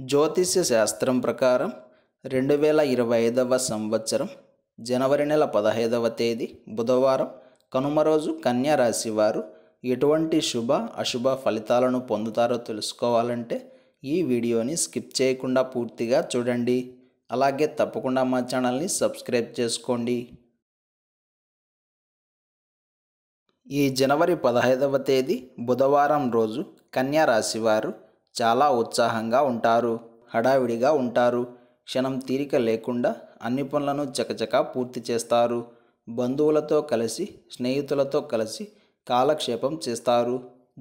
జ్యోతిష్య శాస్త్రం ప్రకారం 2025వ సంవత్సరం జనవరి నెల 15వ తేదీ బుధవారం కనుమ రోజు కన్యా రాశి వారు ఎటువంటి శుభ అశుభ ఫలితాలను పొందుతారో తెలుసుకోవాలంటే ఈ వీడియోని స్కిప్ చేయకుండా పూర్తిగా చూడండి. అలాగే తప్పకుండా మా ఛానల్ని సబ్స్క్రైబ్ చేసుకోండి. ఈ జనవరి 15వ తేదీ బుధవారం రోజు కన్యా రాశి వారు చాలా ఉత్సాహంగా ఉంటారు, హడావిడిగా ఉంటారు. క్షణం తీరిక లేకుండా అన్ని పనులను చకచకా పూర్తి చేస్తారు. బంధువులతో కలిసి స్నేహితులతో కలిసి కాలక్షేపం చేస్తారు.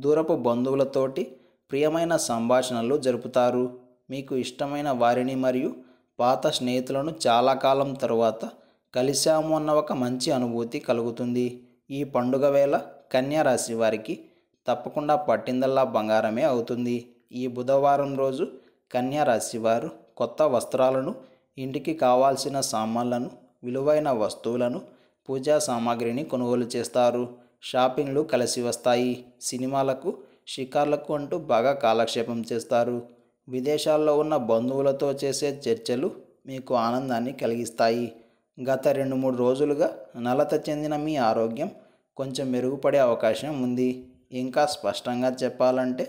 దూరపు బంధువులతోటి ప్రియమైన సంభాషణలు జరుపుతారు. మీకు ఇష్టమైన వారిని మరియు పాత స్నేహితులను చాలా కాలం తరువాత కలిశాము అన్న ఒక మంచి అనుభూతి కలుగుతుంది. ఈ పండుగ వేళ కన్యా రాశి వారికి తప్పకుండా పట్టిందల్లా బంగారమే అవుతుంది. ఈ బుధవారం రోజు కన్యా రాశి వారు కొత్త వస్త్రాలను, ఇంటికి కావాల్సిన సామాన్లను, విలువైన వస్తువులను, పూజా సామాగ్రిని కొనుగోలు చేస్తారు. షాపింగ్లు కలిసి వస్తాయి. సినిమాలకు, షికార్లకు అంటూ బాగా కాలక్షేపం చేస్తారు. విదేశాల్లో ఉన్న బంధువులతో చేసే చర్చలు మీకు ఆనందాన్ని కలిగిస్తాయి. గత 2-3 రోజులుగా నలత చెందిన మీ ఆరోగ్యం కొంచెం మెరుగుపడే అవకాశం ఉంది. ఇంకా స్పష్టంగా చెప్పాలంటే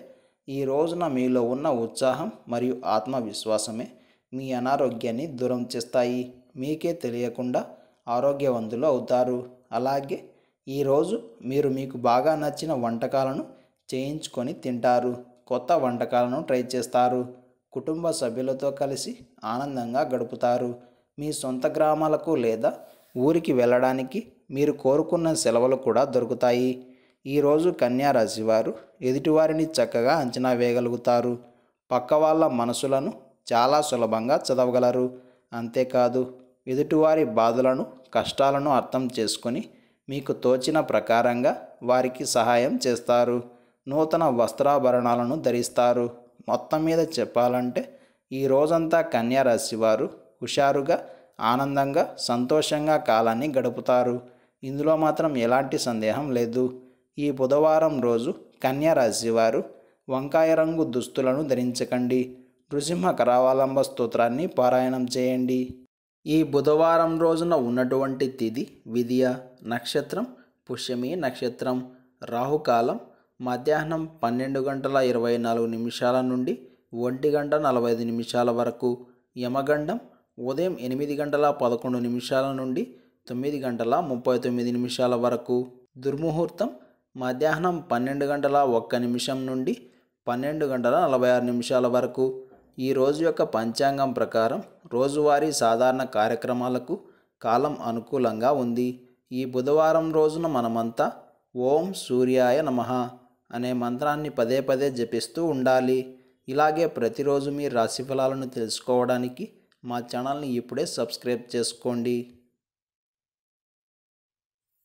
ఈ రోజున మీలో ఉన్న ఉత్సాహం మరియు ఆత్మవిశ్వాసమే మీ అనారోగ్యాన్ని దూరం చేస్తాయి. మీకే తెలియకుండా ఆరోగ్యవంతులు అవుతారు. అలాగే ఈరోజు మీరు మీకు బాగా నచ్చిన వంటకాలను చేయించుకొని తింటారు. కొత్త వంటకాలను ట్రై చేస్తారు. కుటుంబ సభ్యులతో కలిసి ఆనందంగా గడుపుతారు. మీ సొంత గ్రామాలకు లేదా ఊరికి వెళ్ళడానికి మీరు కోరుకున్న సెలవులు కూడా దొరుకుతాయి. ఈరోజు కన్యా రాశి వారు ఎదుటివారిని చక్కగా అంచనా వేయగలుగుతారు. పక్క వాళ్ళ మనసులను చాలా సులభంగా చదవగలరు. అంతేకాదు ఎదుటివారి బాధలను, కష్టాలను అర్థం చేసుకొని మీకు తోచిన ప్రకారంగా వారికి సహాయం చేస్తారు. నూతన వస్త్రాభరణాలను ధరిస్తారు. మొత్తం మీద చెప్పాలంటే ఈ రోజంతా కన్యా రాశి వారు హుషారుగా, ఆనందంగా, సంతోషంగా కాలాన్ని గడుపుతారు. ఇందులో మాత్రం ఎలాంటి సందేహం లేదు. ఈ బుధవారం రోజు కన్యా రాశి వారు వంకాయ రంగు దుస్తులను ధరించకండి. నృసింహ కరావలంబ స్తోత్రాన్ని పారాయణం చేయండి. ఈ బుధవారం రోజున ఉన్నటువంటి తిథి విదియ, నక్షత్రం పుష్యమి నక్షత్రం, రాహుకాలం మధ్యాహ్నం 12:24 నుండి 1:45 వరకు, యమగండం ఉదయం 8:11 నుండి 9:39 వరకు, దుర్ముహూర్తం మధ్యాహ్నం 12:01 నుండి 12:46 వరకు. ఈ రోజు యొక్క పంచాంగం ప్రకారం రోజువారీ సాధారణ కార్యక్రమాలకు కాలం అనుకూలంగా ఉంది. ఈ బుధవారం రోజున మనమంతా ఓం సూర్యాయ నమః అనే మంత్రాన్ని పదే పదే జపిస్తూ ఉండాలి. ఇలాగే ప్రతిరోజు మీ రాశి ఫలాలను తెలుసుకోవడానికి మా ఛానల్ని ఇప్పుడే సబ్స్క్రైబ్ చేసుకోండి.